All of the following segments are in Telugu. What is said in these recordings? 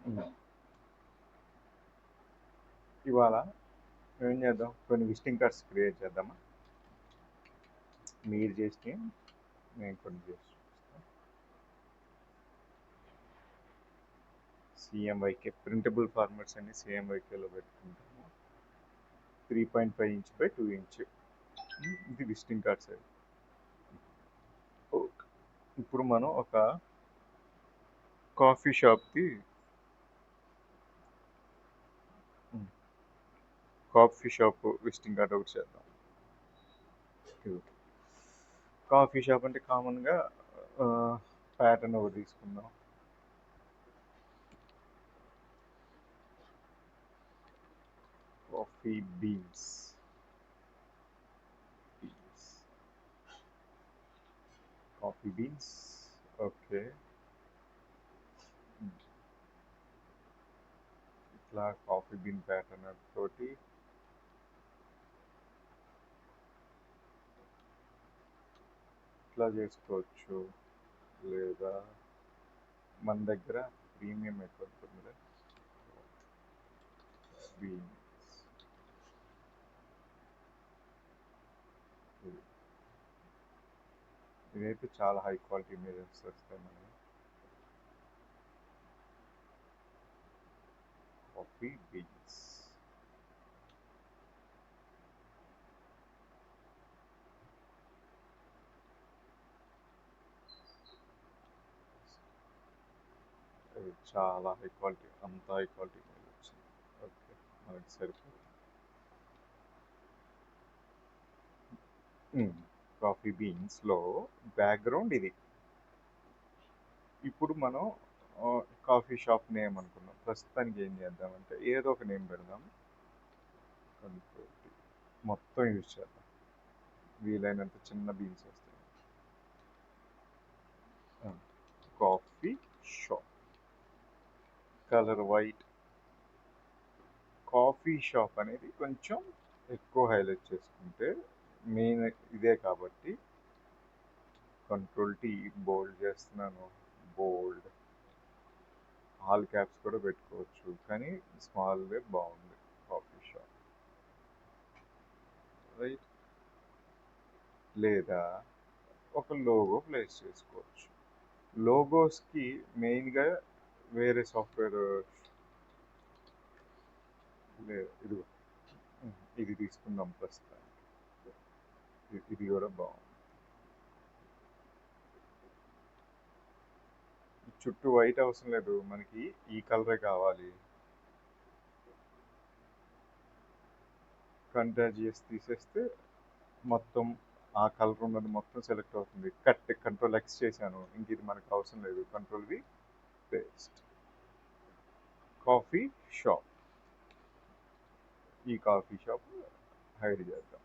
హ్మ్. ఇవాళ ఏం చేద్దాం? కొన్ని విజిటింగ్ కార్డ్స్ క్రియేట్ చేద్దామా? మీరు చేసినవి నేను కొన్ని చేసి చూపిస్తాను. సిఎంవైకే ప్రింటబుల్ ఫార్మాట్స్ అన్ని సిఎంవైకేలో పెట్టుకుంటాము. 3.5 ఇంచ్ బై 2 ఇంచ్. ఇది విజిటింగ్ కార్డ్స్ అది. ఓకే. ఇప్పుడు మనం ఒక కాఫీ షాప్కి కాఫీ షాప్ విజిటింగ్ కార్డ్ ఒకటి చేద్దాం. ఇది. కాఫీ షాప్ అంటే కామన్గా ప్యాటర్న్ ఒకటి తీసుకుందాం. Coffee beans coffee beans okay. ఇట్లా కాఫీ బీన్ ప్యాటర్న్ తోటి ఇట్లా చేసుకోవచ్చు. లేదా మన దగ్గర ప్రీమియం ఎక్కువ ఉంటుంది. బీన్స్ ఇదైతే చాలా హై క్వాలిటీ ఇమేజెస్ వస్తాయి మనకి. కాఫీ బీన్స్ ఇది చాలా హై క్వాలిటీ, అంత హై క్వాలిటీ ఇమేజ్ వచ్చింది. ఓకే, మనకి సరిపోతుంది. కాఫీ బీన్స్లో బ్యాక్గ్రౌండ్ ఇది. ఇప్పుడు మనం కాఫీ షాప్ నేమ్ అనుకున్నాం. ప్రస్తుతానికి ఏం చేద్దామంటే ఏదో ఒక నేమ్ పెడదాం. మొత్తం యూజ్ చేద్దాం. వీలైనంత చిన్న బీన్స్ వస్తాయి. Coffee shop, colour white. Coffee shop అనేది కొంచెం ఎక్కువ హైలైట్ చేసుకుంటే మెయిన్ ఇదే కాబట్టి కంట్రోల్ టీ బోల్డ్ చేస్తున్నాను. బోల్డ్ ఆల్ క్యాప్స్ కూడా పెట్టుకోవచ్చు, కానీ స్మాల్వే బాగుంది. Coffee shop right. లేదా ఒక లోగో ప్లేస్ చేసుకోవచ్చు. లోగోస్కి మెయిన్గా వేరే సాఫ్ట్వేర్ లేదు. ఇది తీసుకుందాం ప్రస్తుతానికి. ఇది కూడా బాగుంది. చుట్టూ వైట్ అవసరం లేదు, మనకి ఈ కలరే కావాలి. కంట్రాస్ట్ చేసి తీసేస్తే మొత్తం ఆ కలర్ ఉన్నది మొత్తం సెలెక్ట్ అవుతుంది. కంట్రోల్ ఎక్స్ చేశాను, ఇంక ఇది మనకు అవసరం లేదు. Control V paste. Coffee shop, ఈ కాఫీ షాప్ హైడ్ చేద్దాం,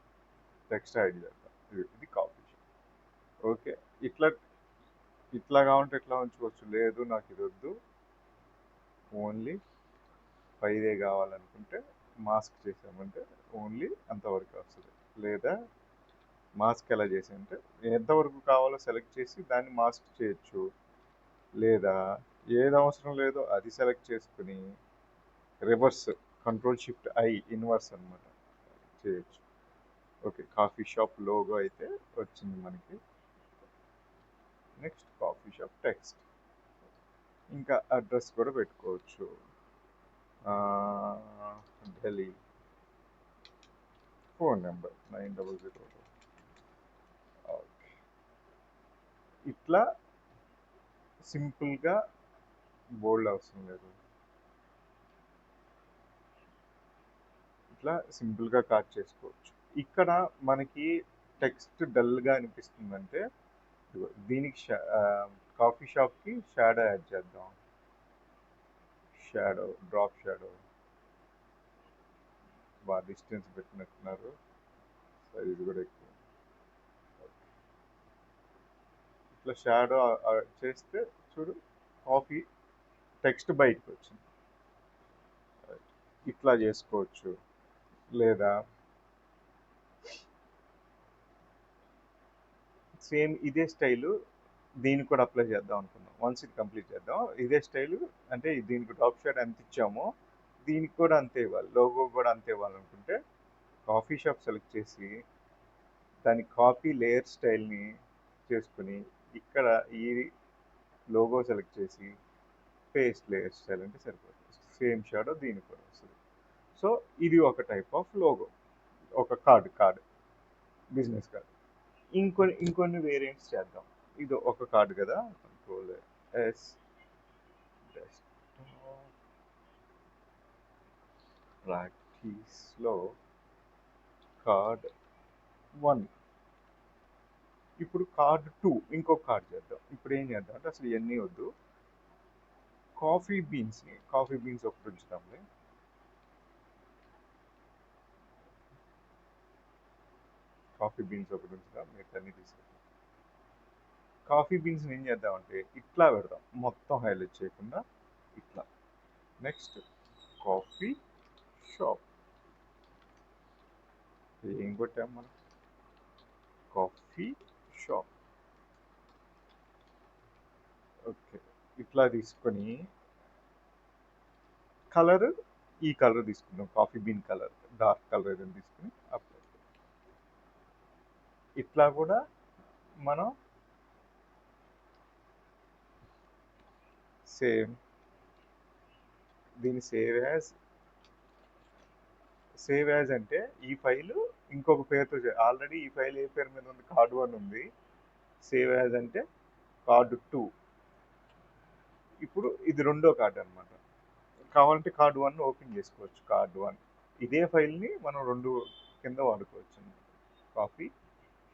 టెక్స్ట్ హైడ్ చేద్దాం. ఇది కాఫీ షాప్. ఓకే. ఇట్లా కావాలంటే ఇట్లా ఉంచుకోవచ్చు. లేదు నాకు ఇది వద్దు, ఓన్లీ పైదే కావాలనుకుంటే మాస్క్ చేసామంటే ఓన్లీ అంతవరకు వస్తుంది. లేదా మాస్క్ ఎలా చేసామంటే ఎంతవరకు కావాలో సెలెక్ట్ చేసి దాన్ని మాస్క్ చేయొచ్చు. లేదా ఏది అవసరం లేదో అది సెలెక్ట్ చేసుకుని reverse control shift I inverse అనమాట చేయొచ్చు. ఓకే, కాఫీ షాప్ లోగో అయితే వచ్చింది మనకి. Next coffee shop text. ఇంకా అడ్రస్ కూడా పెట్టుకోవచ్చు. Delhi, phone number 900. ఓకే, ఇట్లా సింపుల్గా బోల్డ్ అవసరం లేదు. ఇట్లా సింపుల్గా కార్డ్ చేసుకోవచ్చు. ఇక్కడ మనకి టెక్స్ట్ డల్గా అనిపిస్తుందంటే దీనికి కాఫీ షాప్కి షాడో యాడ్ చేద్దాం. షాడో, డ్రాప్ షాడో బాగా డిస్టెన్స్ పెట్టినట్టున్నారు, సైజ్ కూడా ఎక్కువ. ఇట్లా షాడో చేస్తే చూడు కాఫీ టెక్స్ట్ బయటకు వచ్చింది. ఇట్లా చేసుకోవచ్చు. లేదా సేమ్ ఇదే స్టైలు దీనికి కూడా అప్లై చేద్దాం అనుకున్నాం. వన్స్ ఇది కంప్లీట్ చేద్దాం. ఇదే స్టైల్ అంటే దీనికి టాప్ షాట్ ఎంత ఇచ్చామో దీనికి కూడా అంతే ఇవ్వాలి. లోగో కూడా అంతే ఇవ్వాలనుకుంటే కాఫీ షాప్ సెలెక్ట్ చేసి దాని కాపీ లేయర్ స్టైల్ని చేసుకుని ఇక్కడ ఈ లోగో సెలెక్ట్ చేసి పేస్ట్ లేయర్ స్టైల్ అంటే సరిపోతుంది. సేమ్ షాడో దీనికి కూడా వస్తుంది. సో ఇది ఒక టైప్ ఆఫ్ లోగో, ఒక కార్డ్ బిజినెస్ కార్డ్. ఇంకొన్ని వేరియంట్స్ చేద్దాం. ఇది ఒక కార్డు కదా, కంట్రోల్ ఎస్ డెస్క్టాప్ ప్రాక్టీస్లో కార్డ్ 1. ఇప్పుడు కార్డ్ 2 ఇంకొక కార్డ్ చేద్దాం. ఇప్పుడు ఏం చేద్దాం అంటే అసలు ఇవన్నీ వద్దు, కాఫీ బీన్స్ ఒకటి ఉంచుతాంలే. కాఫీ బీన్స్ ఒకటి ఉంచుతాం, మీరు అన్ని తీసుకుంటాం. కాఫీ బీన్స్ ఏం చేద్దామంటే ఇట్లా పెడదాం, మొత్తం హైలైట్ చేయకుండా ఇట్లా. నెక్స్ట్ కాఫీ షాప్ ఏం కొట్టాం మనం, కాఫీ షాప్. ఓకే, ఇట్లా తీసుకొని కలర్ ఈ కలర్ తీసుకుందాం, coffee bean colour, dark colour ఏదైనా తీసుకుని అప్లై. ఇట్లా కూడా మనం సేమ్ దీన్ని సేవ్ యాజ్ అంటే ఈ ఫైల్ ఇంకొక పేరుతో ఆల్రెడీ ఈ ఫైల్ ఏ పేరు మీద ఉంది, కార్డ్ 1 ఉంది. సేవ్ యాజ్ అంటే కార్డ్ 2. ఇప్పుడు ఇది రెండో కార్డ్ అనమాట. కావాలంటే కార్డ్ 1 ఓపెన్ చేసుకోవచ్చు. కార్డ్ 1 ఇదే ఫైల్ని మనం 2 కింద వాడుకోవచ్చు. కాఫీ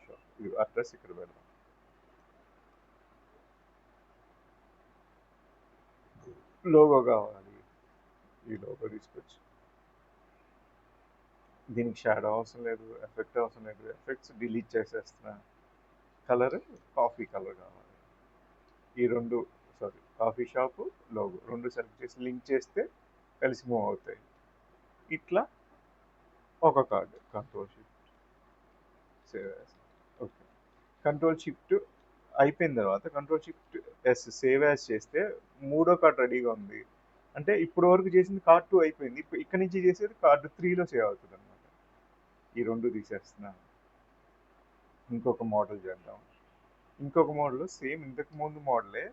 షాప్, ఇది అడ్రస్ ఇక్కడ పెడదాం. లోగో కావాలి, ఈ లోగో తీసుకొచ్చి దీనికి షాడో అవసరం లేదు, ఎఫెక్ట్ అవసరం లేదు, ఎఫెక్ట్స్ డిలీట్ చేసేస్తున్నా. కలర్ కాఫీ కలర్ కావాలి. ఈ రెండు కాఫీ షాపు లోగో రెండు సెలెక్ట్ చేసి లింక్ చేస్తే కలిసి మూవ్ అవుతాయి. ఇట్లా ఒక card control shift save as. Okay, control shift అయిపోయిన తర్వాత control shift S save as చేస్తే మూడో కార్డు రెడీగా ఉంది. అంటే ఇప్పుడు వరకు చేసింది కార్డ్ 2 అయిపోయింది. ఇప్పుడు ఇక్కడ నుంచి చేసేది కార్డ్ 3లో సేవ్ అవుతుంది అనమాట. ఈ రెండు తీసేస్తున్నాను. ఇంకొక మోడల్ చేద్దాం. ఇంకొక మోడల్ సేమ్ ఇంతకు ముందు మోడలే,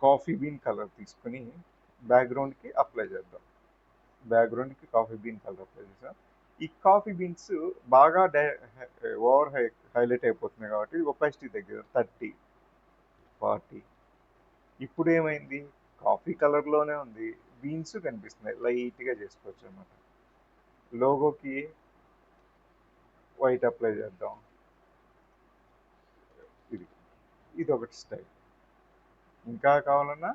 కాఫీ బీన్ కలర్ తీసుకుని బ్యాక్గ్రౌండ్కి అప్లై చేద్దాం. బ్యాక్గ్రౌండ్కి కాఫీ బీన్ కలర్ అప్లై చేసాం. ఈ కాఫీ బీన్స్ బాగా ఓవర్ హైలైట్ అయిపోతున్నాయి కాబట్టి ఒపాసిటీ దగ్గర 30, 40. ఇప్పుడు ఏమైంది, కాఫీ కలర్లోనే ఉంది, బీన్స్ కనిపిస్తున్నాయి, లైట్గా చేసుకోవచ్చు అన్నమాట. లోగోకి వైట్ అప్లై చేద్దాం. ఇది ఒకటి స్టైల్. ఇంకా కావాలన్నా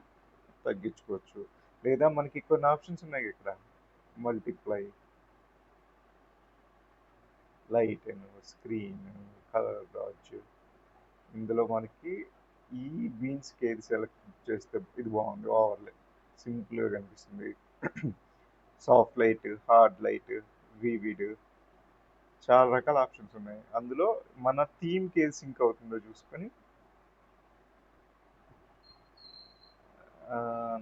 తగ్గించుకోవచ్చు, లేదా మనకి కొన్ని ఆప్షన్స్ ఉన్నాయి ఇక్కడ, multiply, light, screen, colour dodge. ఇందులో మనకి ఈ బీన్స్కి ఏది సెలెక్ట్ చేస్తే ఇది బాగుంది, ఓవర్లే సింపుల్గా కనిపిస్తుంది. Soft light, hard light, vivid, చాలా రకాల ఆప్షన్స్ ఉన్నాయి. అందులో మన థీమ్కి ఏది సింక్ అవుతుందో చూసుకొని,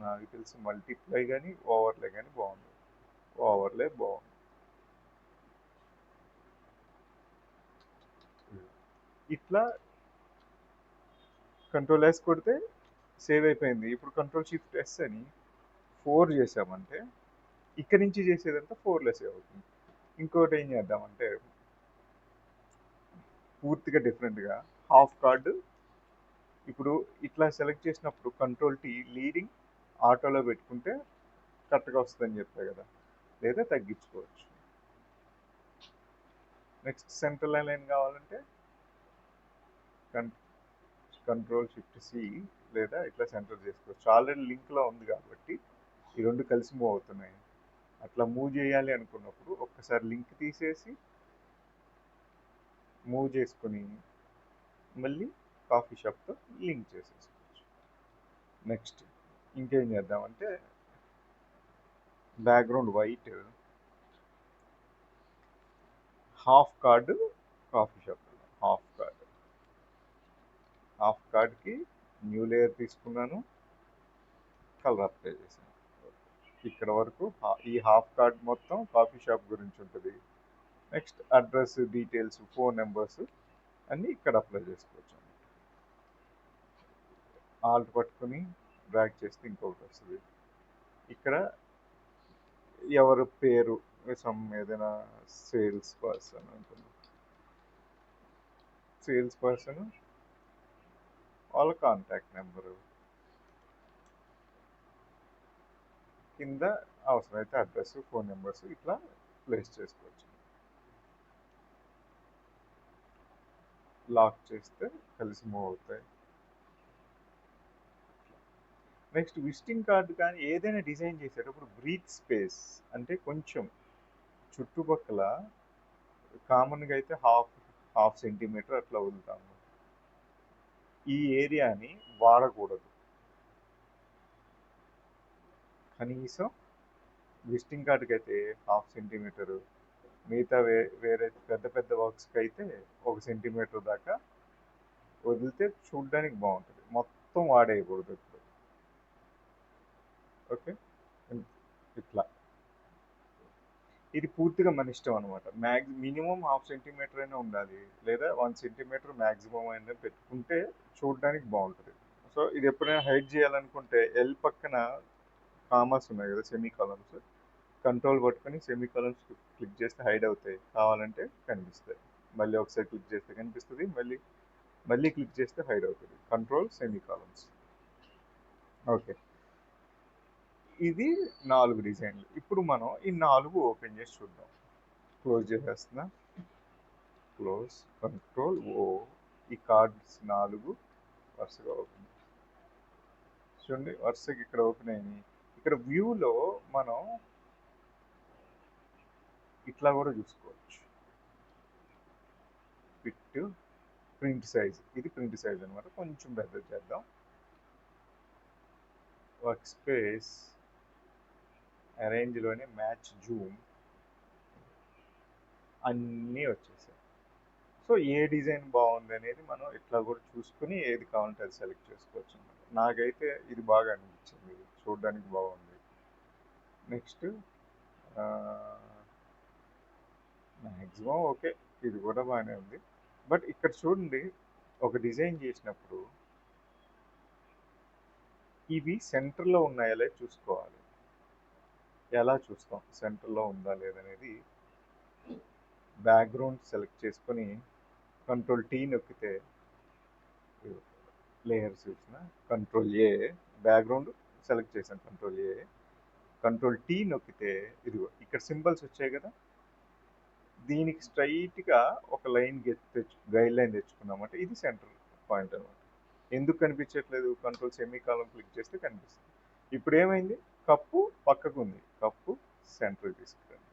నాకు తెలిసి మల్టిప్లై కానీ ఓవర్లే కానీ బాగుంది. ఓవర్లే బాగుంది. ఇట్లా కంట్రోల్ ఎస్ కొడితే సేవ్ అయిపోయింది. ఇప్పుడు కంట్రోల్ షిఫ్ట్ ఎస్ అని 4 చేసామంటే ఇక్కడి నుంచి చేసేదంతా 4లో సేవ్ అవుతుంది. ఇంకోటి ఏం చేద్దామంటే పూర్తిగా డిఫరెంట్గా హాఫ్ కార్డు. ఇప్పుడు ఇట్లా సెలెక్ట్ చేసినప్పుడు కంట్రోల్ టీ లీడింగ్ ఆటోలో పెట్టుకుంటే కరెక్ట్గా వస్తుందని చెప్పా కదా, లేదా తగ్గించుకోవచ్చు. నెక్స్ట్ సెంట్రల్ లైన్ కావాలంటే కంట్రోల్ షిఫ్ట్ సి, లేదా ఇట్లా సెంటర్ చేసుకోవచ్చు. ఆల్రెడీ లింక్లో ఉంది కాబట్టి ఈ రెండు కలిసి మూవ్ అవుతున్నాయి. అట్లా మూవ్ చేయాలి అనుకున్నప్పుడు ఒక్కసారి లింక్ తీసేసి మూవ్ చేసుకుని మళ్ళీ కాఫీ షాప్తో లింక్ చేసేసుకోవచ్చు. నెక్స్ట్ ఇంకేం చేద్దామంటే background white, half card coffee shop, half card half కార్డ్కి న్యూ లేయర్ తీసుకున్నాను, కలర్ అప్లై చేశాను. ఇక్కడ వరకు ఈ హాఫ్ కార్డ్ మొత్తం కాఫీ షాప్ గురించి ఉంటుంది. Next address details, phone numbers అన్నీ ఇక్కడ అప్లై చేసుకోవచ్చు. ఆల్ట్ పట్టుకొని డ్రాగ్ చేస్తే ఇంకొకటి వస్తుంది. ఇక్కడ ఎవరు పేరు, ఏదైనా సేల్స్ పర్సన్ ఉంటుంది, సేల్స్ పర్సన్ వాళ్ళ కాంటాక్ట్ నెంబరు, కింద అవసరమైతే అడ్రస్, ఫోన్ నెంబర్స్ ఇట్లా ప్లేస్ చేసుకోవచ్చు. లాక్ చేస్తే కలిసి మూవ్ అవుతాయి. నెక్స్ట్ విజిటింగ్ కార్డు కానీ ఏదైనా డిజైన్ చేసేటప్పుడు బ్రీత్ స్పేస్ అంటే కొంచెం చుట్టుపక్కల కామన్గా అయితే హాఫ్ సెంటీమీటర్ అట్లా వదులుతాము. ఈ ఏరియాని వాడకూడదు. కనీసం విజిటింగ్ కార్డుకి అయితే హాఫ్ సెంటీమీటరు, మిగతా వేరే పెద్ద పెద్ద వర్క్స్కి అయితే 1 సెంటీమీటర్ దాకా వదిలితే చూడడానికి బాగుంటుంది. మొత్తం వాడేయకూడదు ఇప్పుడు. ఓకే, ఇట్లా ఇది పూర్తిగా మన ఇష్టం అనమాట. మినిమం హాఫ్ సెంటీమీటర్ అయినా ఉండాలి, లేదా 1 సెంటీమీటర్ మ్యాక్సిమం అయినా పెట్టుకుంటే చూడడానికి బాగుంటుంది. సో ఇది ఎప్పుడైనా హైడ్ చేయాలనుకుంటే ఎల్ పక్కన కామర్స్ ఉన్నాయి కదా, సెమీ కాలమ్స్, కంట్రోల్ పట్టుకొని సెమీ కాలమ్స్ క్లిక్ చేస్తే హైడ్ అవుతాయి, కావాలంటే కనిపిస్తాయి. మళ్ళీ ఒకసారి క్లిక్ చేస్తే కనిపిస్తుంది, మళ్ళీ క్లిక్ చేస్తే హైడ్ అవుతుంది. Control semi columns. ఓకే, ఇది 4 డిజైన్లు. ఇప్పుడు మనం ఈ 4 ఓపెన్ చేసి చూద్దాం. క్లోజ్ చేసేస్తున్నా, క్లోజ్, కంట్రోల్ ఓ. ఈ కార్డ్స్ 4 వరుసగా ఓపెన్ చూడండి, వరుసగా ఇక్కడ ఓపెన్ అయినాయి. ఇక్కడ వ్యూలో మనం ఇట్లా కూడా చూసుకోవచ్చు. ఫిట్, ప్రింట్ సైజ్, ఇది ప్రింట్ సైజ్ అనమాట. కొంచెం పెద్ద చేద్దాం. వర్క్ స్పేస్, అరేంజ్లోనే మ్యాచ్, జూమ్ అన్నీ వచ్చేసాయి. సో ఏ డిజైన్ బాగుంది అనేది మనం ఇట్లా కూడా చూసుకుని ఏది కావాలంటే అది సెలెక్ట్ చేసుకోవచ్చు అనమాట. నాకైతే ఇది బాగా అనిపించింది, చూడడానికి బాగుంది. నెక్స్ట్ మ్యాక్సిమం ఓకే, ఇది కూడా బాగానే ఉంది. బట్ ఇక్కడ చూడండి, ఒక డిజైన్ చేసినప్పుడు ఇవి సెంటర్లో ఉన్నాయా లేదా చూసుకోవాలి. ఎలా చూస్తాం సెంటర్లో ఉందా లేదనేది? బ్యాక్గ్రౌండ్ సెలెక్ట్ చేసుకొని కంట్రోల్ టీ నొక్కితే లేయర్స్ చూసిన కంట్రోల్ ఏ, బ్యాక్గ్రౌండ్ సెలెక్ట్ చేశాను కంట్రోల్ ఏ, కంట్రోల్ టీ నొక్కితే ఇదిగో ఇక్కడ సింబల్స్ వచ్చాయి కదా, దీనికి స్ట్రైట్గా ఒక లైన్ గైడ్ లైన్ తెచ్చుకున్నామంటే ఇది సెంటర్ పాయింట్ అనమాట. ఎందుకు కనిపించట్లేదు? కంట్రోల్ సెమీ కాలం క్లిక్ చేస్తే కనిపిస్తుంది. ఇప్పుడు ఏమైంది? కప్పు పక్కకు ఉంది, కప్పు సెంటర్ తీసుకురండి.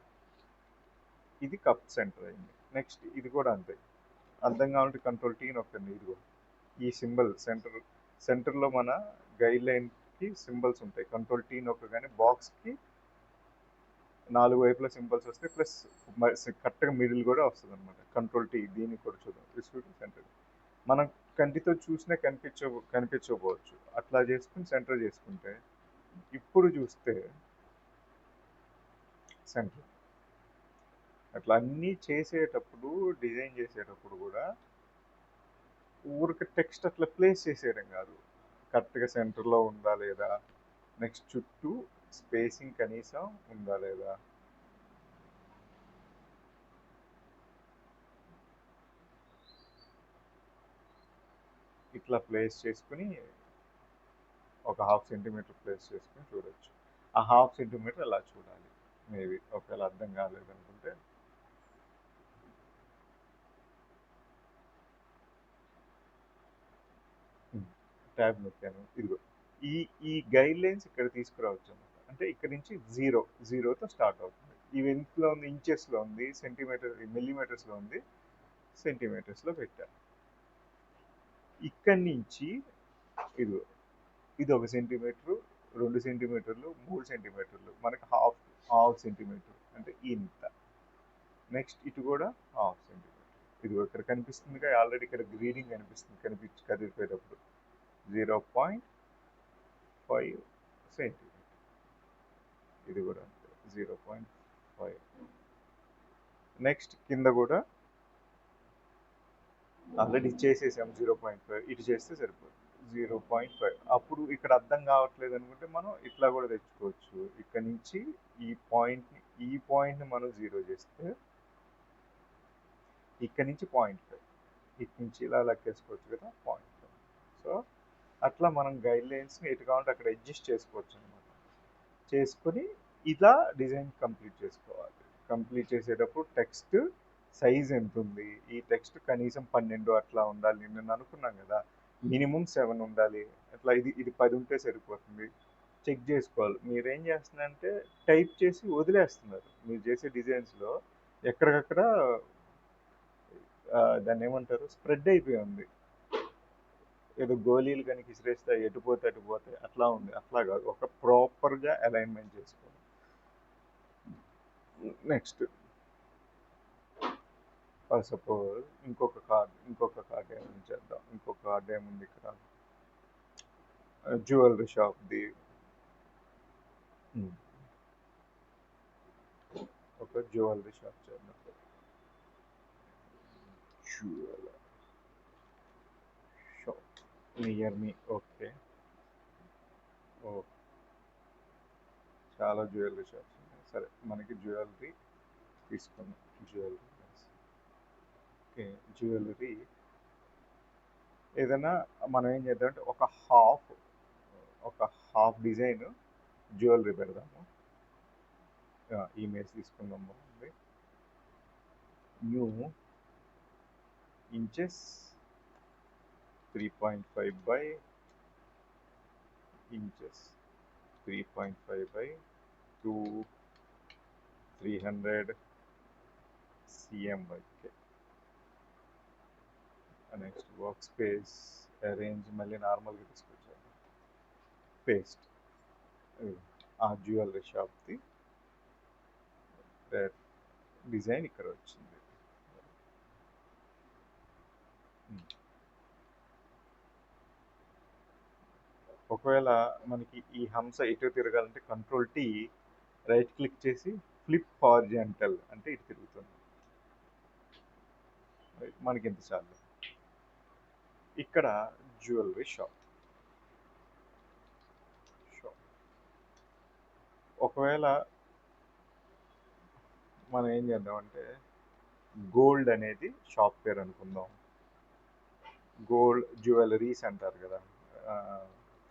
ఇది కప్ సెంటర్ అయింది. నెక్స్ట్ ఇది కూడా అంతే. అర్థం కావాలంటే కంట్రోల్ టీ నొక్కండి. ఇదిగో ఈ సింబల్ సెంటర్లో మన గైడ్ లైన్కి సింబల్స్ ఉంటాయి. కంట్రోల్ టీ నొక్కగానే బాక్స్కి 4 వైపుల సింబల్స్ వస్తాయి, ప్లస్ కరెక్ట్గా మిడిల్ కూడా వస్తుంది అనమాట. కంట్రోల్ టీ, దీనికి కూడా చూద్దాం. డిస్ట్రిబ్యూట్ సెంటర్ మనం కంటితో చూసినా కనిపించకపోవచ్చు. అట్లా చేసుకుని సెంటర్ చేసుకుంటే ఇప్పుడు చూస్తే సెంటర్. అట్లా అన్నీ చేసేటప్పుడు, డిజైన్ చేసేటప్పుడు కూడా ఊరికి టెక్స్ట్ అట్లా ప్లేస్ చేసేయడం కాదు, కరెక్ట్గా సెంటర్లో ఉందా లేదా, నెక్స్ట్ చుట్టూ స్పేసింగ్ కనీసం ఉందా లేదా, ఇట్లా ప్లేస్ చేసుకుని ఒక హాఫ్ సెంటీమీటర్ ప్లేస్ చేసుకుని చూడొచ్చు. ఆ హాఫ్ సెంటీమీటర్ అలా చూడాలి. మేబీ ఒకవేళ అర్థం కాలేదనుకుంటే ట్యాబ్ నొక్కాను. ఇదిగో ఈ ఈ గైడ్ లైన్స్ ఇక్కడ తీసుకురావచ్చు అనమాట. అంటే ఇక్కడ నుంచి జీరోతో స్టార్ట్ అవుతుంది. ఇవి ఎంతలో ఉంది? ఇంచెస్లో ఉంది, మిల్లీమీటర్స్లో ఉంది, సెంటీమీటర్స్లో పెట్టారు. ఇక్కడి నుంచి ఇదిగో ఇది 1 సెంటీమీటరు, 2 సెంటీమీటర్లు, 3 సెంటీమీటర్లు, మనకి హాఫ్ సెంటీమీటర్ అంటే ఇంత. నెక్స్ట్ ఇటు కూడా హాఫ్ సెంటీమీటర్. ఇది ఇక్కడ కనిపిస్తుందిగా ఆల్రెడీ ఇక్కడ రీడింగ్ కనిపిస్తుంది కదిలిపోయేటప్పుడు 0.5 సెంటీమీటర్. ఇది కూడా అంతే 0.5. నెక్స్ట్ కింద కూడా ఆల్రెడీ చేసేసాం 0.5, ఇటు చేస్తే సరిపోతుంది 0.5. అప్పుడు ఇక్కడ అర్థం కావట్లేదు అనుకుంటే మనం ఇట్లా కూడా తెచ్చుకోవచ్చు. ఇక్కడ నుంచి ఈ పాయింట్ని మనం 0 చేస్తే ఇక్కడ నుంచి 0.5, ఇటు నుంచి ఇలా లెక్కేసుకోవచ్చు కదా 0.5. సో అట్లా మనం గైడ్ లైన్స్ని ఎటు కావాలంటే అక్కడ అడ్జస్ట్ చేసుకోవచ్చు అనమాట. చేసుకొని ఇలా డిజైన్ కంప్లీట్ చేసుకోవాలి. కంప్లీట్ చేసేటప్పుడు టెక్స్ట్ సైజ్ ఎంత ఉంది, ఈ టెక్స్ట్ కనీసం 12 అట్లా ఉండాలి. నేను అనుకున్నాం కదా మినిమం 7 ఉండాలి. అట్లా ఇది 10 ఉంటే సరిపోతుంది. చెక్ చేసుకోవాలి. మీరేం చేస్తున్నారంటే టైప్ చేసి వదిలేస్తున్నారు. మీరు చేసే డిజైన్స్లో ఎక్కడికక్కడ దాన్ని ఏమంటారు, స్ప్రెడ్ అయిపోయి ఉంది. ఏదో గోళీలు కనుక ఇసిరేస్తే ఎటుపోతే అట్లా ఉంది. అట్లా కాదు, ఒక ప్రాపర్గా అలైన్మెంట్ చేసుకోవాలి. నెక్స్ట్ సపోజ్ ఇంకొక కార్డ్ ఏమైనా చేద్దాం. ఇంకొక కార్డ్ ఏముంది ఇక్కడ, జ్యువెలరీ షాప్ది ఒక జ్యువెలరీ షాప్ చేద్దాం. జ్యువెలరీ షాప్ నియర్ మీ. ఓకే, చాలా జ్యువెలరీ షాప్స్ ఉన్నాయి. సరే, మనకి జ్యువెలరీ తీసుకున్నాం. జ్యువెలరీ ఏదైనా మనం ఏం చేద్దామంటే ఒక హాఫ్ డిజైన్ జ్యువెలరీ పెడదాము. ఇమేజ్ తీసుకుందాం. బాగుంది. New inches 3.5 by inches, 3.5 by 300 cm by K. Next work space arrange మళ్ళీ నార్మల్గా తీసుకొచ్చాను. పేస్ట్ ఆ జ్యువెలరీ షాప్ది డిజైన్ ఇక్కడ వచ్చింది. ఒకవేళ మనకి ఈ హంస ఇటు తిరగాలంటే Ctrl+T, రైట్ క్లిక్ చేసి ఫ్లిప్ హారిజాంటల్ అంటే ఇటు తిరుగుతుంది. మనకి ఎంత చాలు. ఇక్కడ జ్యువెలరీ షాప్. ఒకవేళ మనం ఏం చేద్దామంటే గోల్డ్ అనేది షాప్ పేరు అనుకుందాం. గోల్డ్ జ్యువెలరీస్ అంటారు కదా,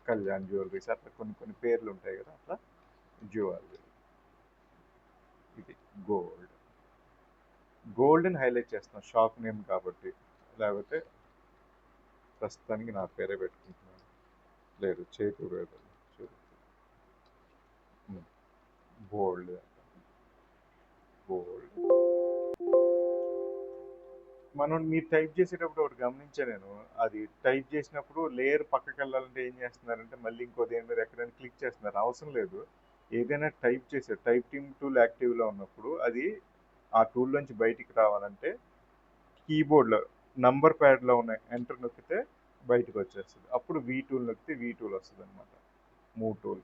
కళ్యాణ్ జ్యువెలరీస్, అట్లా కొన్ని పేర్లు ఉంటాయి కదా, అట్లా జ్యువెలరీ. ఇది గోల్డ్ని హైలైట్ చేస్తున్నాం షాప్ నేమ్ కాబట్టి, లేకపోతే ప్రస్తుతానికి నా పేరే పెట్టుకుంటున్నాను. లేదు, చేతు పేరు గోల్డ్. మీరు టైప్ చేసేటప్పుడు ఒకటి గమనించా నేను, అది టైప్ చేసినప్పుడు లేయర్ పక్కకి వెళ్ళాలంటే ఏం చేస్తున్నారంటే మళ్ళీ ఇంకో దేని మీద ఎక్కడైనా క్లిక్ చేస్తున్నారు. అవసరం లేదు. ఏదైనా టైప్ టీమ్ టూల్ యాక్టివ్లో ఉన్నప్పుడు అది ఆ టూల్ నుంచి బయటికి రావాలంటే కీబోర్డ్లో నంబర్ ప్యాడ్లో ఉన్న ఎంటర్ నొక్కితే బయటకు వచ్చేస్తుంది. అప్పుడు V2 నొక్కితే V2 వస్తుంది అనమాట. మూవ్ టూల్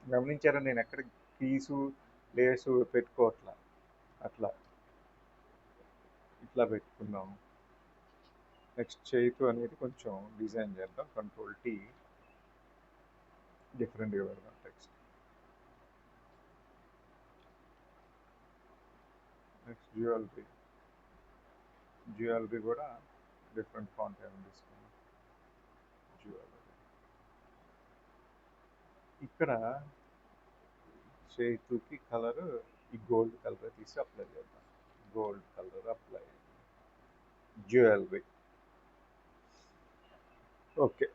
గమనించారా? నేను ఎక్కడ కీసు లేయర్స్ పెట్టుకోవట్లా, అట్లా ఇట్లా పెట్టుకున్నాము. నెక్స్ట్ చేతు అనేది కొంచెం డిజైన్ చేద్దాం. Ctrl+T, డిఫరెంట్గా పెడదాం టెక్స్ట్. నెక్స్ట్ జ్యువెలరీ కూడా డిఫరెంట్ ఫాంట్ ఏమైనా తీసుకున్నాం. జ్యువెలరీ ఇక్కడ చేతుకి కలర్ ఈ గోల్డ్ కలర్ తీసి అప్లై చేద్దాం. Gold colour apply. Jewellery okay.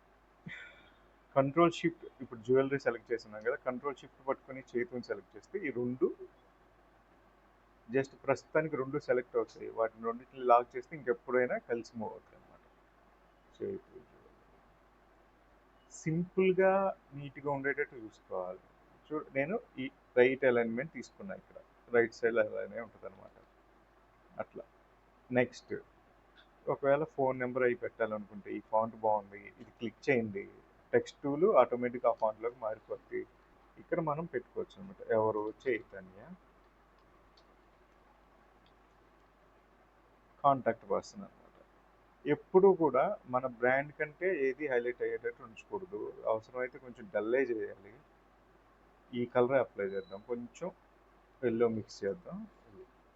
Ctrl+Shift, ఇప్పుడు జ్యువెలరీ సెలెక్ట్ చేస్తున్నాం కదా, Ctrl+Shift పట్టుకొని చేతుని సెలెక్ట్ చేస్తే ఈ రెండు జస్ట్ ప్రస్తుతానికి రెండు సెలెక్ట్ అవుతాయి. వాటిని రెండింటిని లాక్ చేస్తే ఇంకెప్పుడైనా కలిసి మూవ్ అవుతాయి అన్నమాట. చేతు సింపుల్గా నీట్గా ఉండేటట్టు చూసుకోవాలి. నేను ఈ రైట్ అలైన్మెంట్ తీసుకున్నా. ఇక్కడ రైట్ సైడ్ అలానే ఉంటుంది అనమాట. అట్లా నెక్స్ట్ ఒకవేళ ఫోన్ నెంబర్ అయి పెట్టాలనుకుంటే ఈ ఫాంట్ బాగుంది, ఇది క్లిక్ చేయండి, టెక్స్ట్ టూల్ ఆటోమేటిక్ ఆ ఫాంట్లోకి మారిపోద్ది. ఇక్కడ మనం పెట్టుకోవచ్చు అనమాట. ఎవరు చైతన్య, కాంటాక్ట్ పర్సన్ అనమాట. ఎప్పుడు కూడా మన బ్రాండ్ కంటే ఏది హైలైట్ అయ్యేటట్టు ఉంచకూడదు. అవసరమైతే కొంచెం డల్లే చేయాలి. ఈ కలర్ అప్లై చేద్దాం, కొంచెం ఎల్లో మిక్స్ చేద్దాం,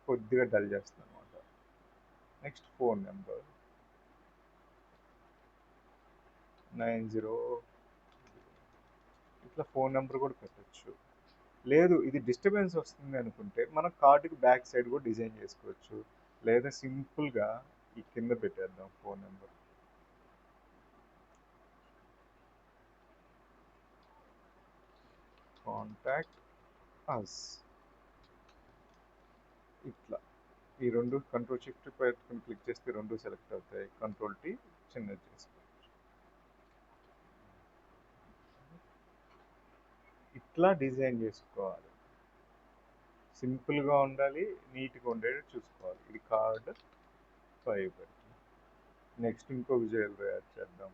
కొద్దిగా డల్ చేస్తాం అనమాట. నెక్స్ట్ ఫోన్ నెంబర్ 90, ఇట్లా ఫోన్ నెంబర్ కూడా పెట్టచ్చు. లేదు ఇది డిస్టర్బెన్స్ వస్తుంది అనుకుంటే మనం కార్డుకి బ్యాక్ సైడ్ కూడా డిజైన్ చేసుకోవచ్చు, లేదా సింపుల్గా ఈ కింద పెట్టేద్దాం ఫోన్ నెంబర్. కాంటాక్ట్ అస్, ఇట్లా ఈ రెండు కంట్రోల్ షిఫ్ట్ పెట్టుకుని క్లిక్ చేస్తే రెండు సెలెక్ట్ అవుతాయి. కంట్రోల్ టీ చిన్నది చేసుకోవచ్చు. ఇట్లా డిజైన్ చేసుకోవాలి. సింపుల్గా ఉండాలి, నీట్గా ఉండేది చూసుకోవాలి. ఇది కార్డ్ ఫైబర్. నెక్స్ట్ ఇంకో విజువల్ యాడ్ చేద్దాం.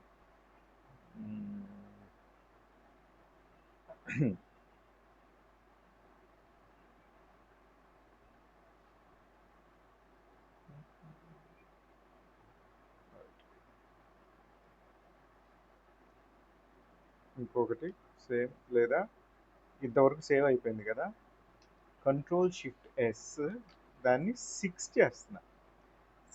ఇంకొకటి సేమ్, లేదా ఇంతవరకు సేవ్ అయిపోయింది కదా, కంట్రోల్ షిఫ్ట్ ఎస్, దాన్ని 6 చేస్తున్నా.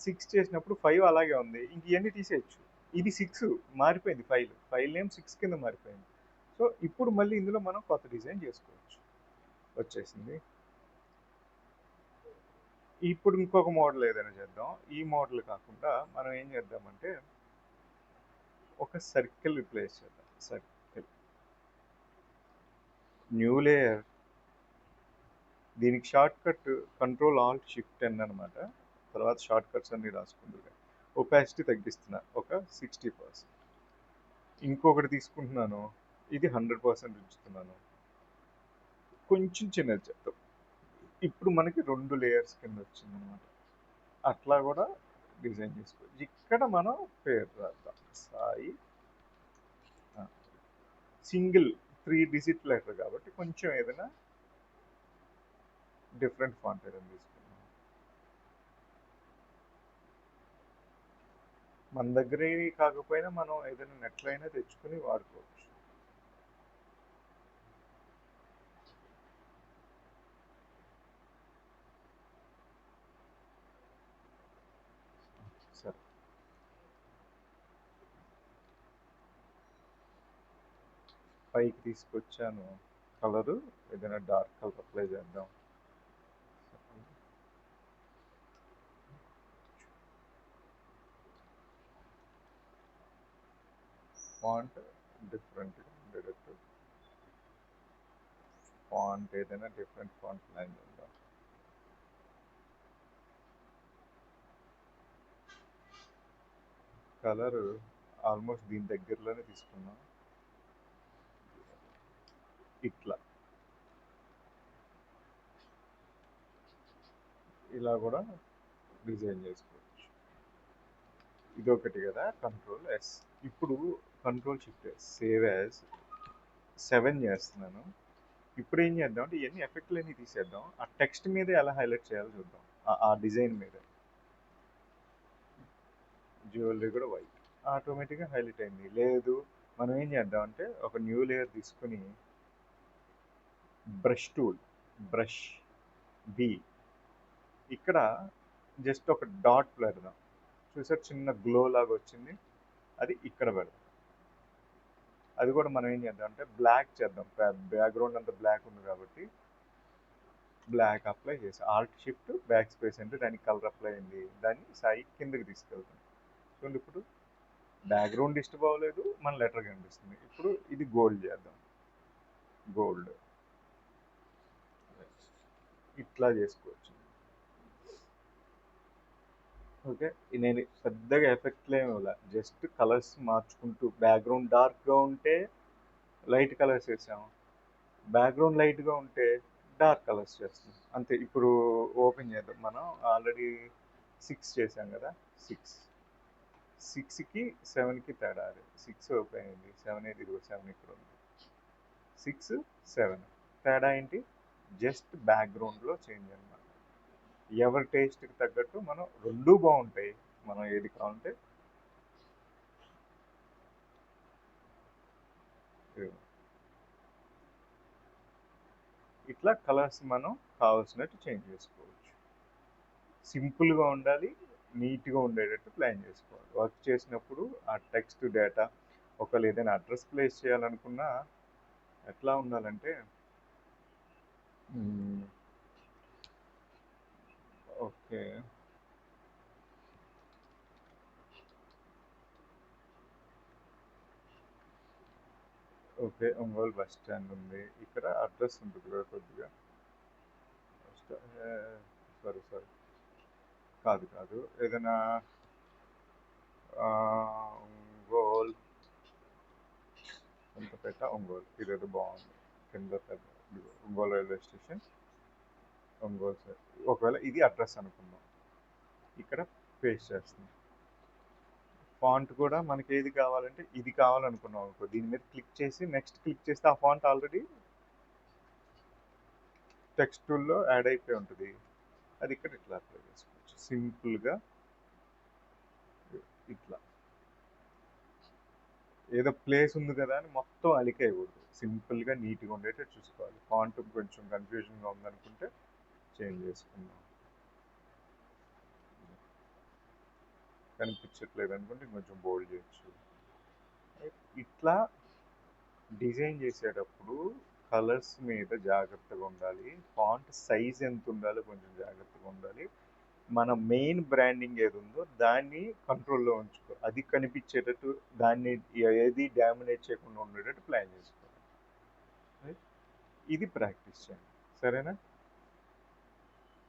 6 చేసినప్పుడు 5 అలాగే ఉంది, ఇంక ఇవన్నీ తీసేయచ్చు. ఇది 6 మారిపోయింది, ఫైల్ నేమ్ 6 కింద మారిపోయింది. సో ఇప్పుడు మళ్ళీ ఇందులో మనం కొత్త డిజైన్ చేసుకోవచ్చు. వచ్చేసింది. ఇప్పుడు ఇంకొక మోడల్ ఏదైనా చేద్దాం. ఈ మోడల్ కాకుండా మనం ఏం చేద్దామంటే ఒక సర్కిల్ రిప్లేస్ చేద్దాం. సర్కిల్, న్యూ లేయర్, దీనికి shortcut control alt shift N అనమాట. తర్వాత షార్ట్ కట్స్ అన్ని రాసుకుంటుంది. ఒపాసిటీ తగ్గిస్తున్నా ఒక 60%. ఇంకొకటి తీసుకుంటున్నాను, ఇది 100% ఉంచుతున్నాను. కొంచెం చిన్నది చెప్తాం. ఇప్పుడు మనకి 2 లేయర్స్ కింద వచ్చింది అనమాట. అట్లా కూడా డిజైన్ చేసుకోవచ్చు. ఇక్కడ మనం పేరు రాద్దాం, సాయి. సింగిల్ 3 డిజిట్ లెటర్ కాబట్టి కొంచెం ఏదైనా డిఫరెంట్ ఫాంట్ ఏదైనా తీసుకున్నాం. మన దగ్గర కాకపోయినా మనం ఏదైనా నెట్లో అయినా తెచ్చుకుని వాడుకోవచ్చు. సరే, పైకి తీసుకొచ్చాను. కలరు ఏదైనా డార్క్ కలర్ అప్లై చేద్దాం. ఫాంట్ డిఫరెంట్గా ఉండేటట్టు ఫాంట్ ఏదైనా డిఫరెంట్ ఫాంట్ లైన్ చేద్దాం. కలర్ ఆల్మోస్ట్ దీని దగ్గరలోనే తీసుకున్నాం. ఇట్లా ఇలా కూడా డిజైన్ చేసుకోవచ్చు. ఇదొకటి కదా, కంట్రోల్ ఎస్. ఇప్పుడు control shift S, save as 7 చేస్తున్నాను. ఇప్పుడు ఏం చేద్దాం అంటే ఇవన్నీ ఎఫెక్ట్లు అన్నీ తీసేద్దాం, ఆ టెక్స్ట్ మీద ఎలా హైలైట్ చేయాలో చూద్దాం. ఆ డిజైన్ మీద జ్యువెలరీ కూడా వైట్ ఆటోమేటిక్గా హైలైట్ అయింది. లేదు మనం ఏం చేద్దాం అంటే ఒక న్యూ లేయర్ తీసుకుని బ్రష్ టూల్, బ్రష్ బి, ఇక్కడ జస్ట్ ఒక డాట్ పెడదాం. చూసారు చిన్న గ్లో లాగా వచ్చింది, అది ఇక్కడ పెడదాం. అది కూడా మనం ఏం చేద్దాం అంటే బ్లాక్ చేద్దాం. బ్యాక్గ్రౌండ్ అంతా బ్లాక్ ఉంది కాబట్టి బ్లాక్ అప్లై చేసి ఆల్ట్ షిఫ్ట్ బ్యాక్ స్పేస్ అంటే దానికి కలర్ అప్లై అయింది. దాన్ని సాయి కిందకి తీసుకెళ్తాం. చూడండి ఇప్పుడు బ్యాక్గ్రౌండ్ డిస్టర్బ్ అవ్వలేదు, మన లెటర్ కనిపిస్తుంది. ఇప్పుడు ఇది గోల్డ్ చేద్దాం, గోల్డ్. ఇట్లా చేసుకోవచ్చు. ఓకే, నేను పెద్దగా ఎఫెక్ట్లు ఏమి ఇవ్వాలి, జస్ట్ కలర్స్ మార్చుకుంటూ బ్యాక్గ్రౌండ్ డార్క్గా ఉంటే లైట్ కలర్స్ వేసాము, బ్యాక్గ్రౌండ్ లైట్గా ఉంటే డార్క్ కలర్స్ చేస్తాం అంతే. ఇప్పుడు ఓపెన్ చేద్దాం. మనం ఆల్రెడీ 6 చేసాం కదా, 6కి 7కి తేడా, 6 ఓపెన్ అయింది, 7 అయితే ఇదిగో 7 ఇక్కడ ఉంది, 6 7 తేడా ఏంటి, జస్ట్ బ్యాక్గ్రౌండ్లో చేంజ్ అనమాట. ఎవరి టేస్ట్కి తగ్గట్టు మనం రెండూ బాగుంటాయి, మనం ఏది కావాలంటే ఇట్లా కలర్స్ మనం కావాల్సినట్టు చేంజ్ చేసుకోవచ్చు. సింపుల్గా ఉండాలి, నీట్గా ఉండేటట్టు ప్లాన్ చేసుకోవాలి. వర్క్ చేసినప్పుడు ఆ టెక్స్ట్ డేటా, ఒకవేళ ఏదైనా అడ్రస్ ప్లేస్ చేయాలనుకున్నా ఎట్లా ఉండాలంటే, okay okay Ongole bus stand ఉంది, ఇక్కడ అడ్రస్ ఉంటుంది కదా కొద్దిగా, సారీ కాదు ఏదైనా ఒంగోలు కొంతపేట ఒంగోలు, ఇదేదో బాగుంది కింద పెద్ద Ongole railway station Ongole sir. ఒకవేళ ఇది అడ్రస్ అనుకుందాం, ఇక్కడ పేస్ట్ చేస్తుంది. ఫాంట్ కూడా మనకి ఏది కావాలంటే ఇది కావాలనుకున్నాం అనుకో, దీని మీద క్లిక్ చేసి నెక్స్ట్ క్లిక్ చేస్తే ఆ ఫాంట్ ఆల్రెడీ టెక్స్ట్ టూల్లో యాడ్ అయిపోయి ఉంటుంది, అది ఇక్కడ ఇట్లా అప్లై చేసుకోవచ్చు సింపుల్గా. ఇట్లా ఏదో ప్లేస్ ఉంది కదా అని మొత్తం అలికేయకూడదు, సింపుల్గా నీట్గా ఉండేటట్టు చూసుకోవాలి. ఫాంట్ కొంచెం కన్ఫ్యూజన్గా ఉందనుకుంటే చేంజ్ చేసుకుందాం, కనిపించట్లేదు అనుకుంటే కొంచెం బోల్డ్ చేయొచ్చు. ఇట్లా డిజైన్ చేసేటప్పుడు కలర్స్ మీద జాగ్రత్తగా ఉండాలి, ఫాంట్ సైజ్ ఎంత ఉండాలో కొంచెం జాగ్రత్తగా ఉండాలి. మన మెయిన్ బ్రాండింగ్ ఏది ఉందో దాన్ని కంట్రోల్లో ఉంచుకో, అది కనిపించేటట్టు, దాన్ని ఏది డామినేట్ చేయకుండా ఉండేటట్టు ప్లాన్ చేసుకోవాలి. ఇది ప్రాక్టీస్ చేయండి, సరేనా?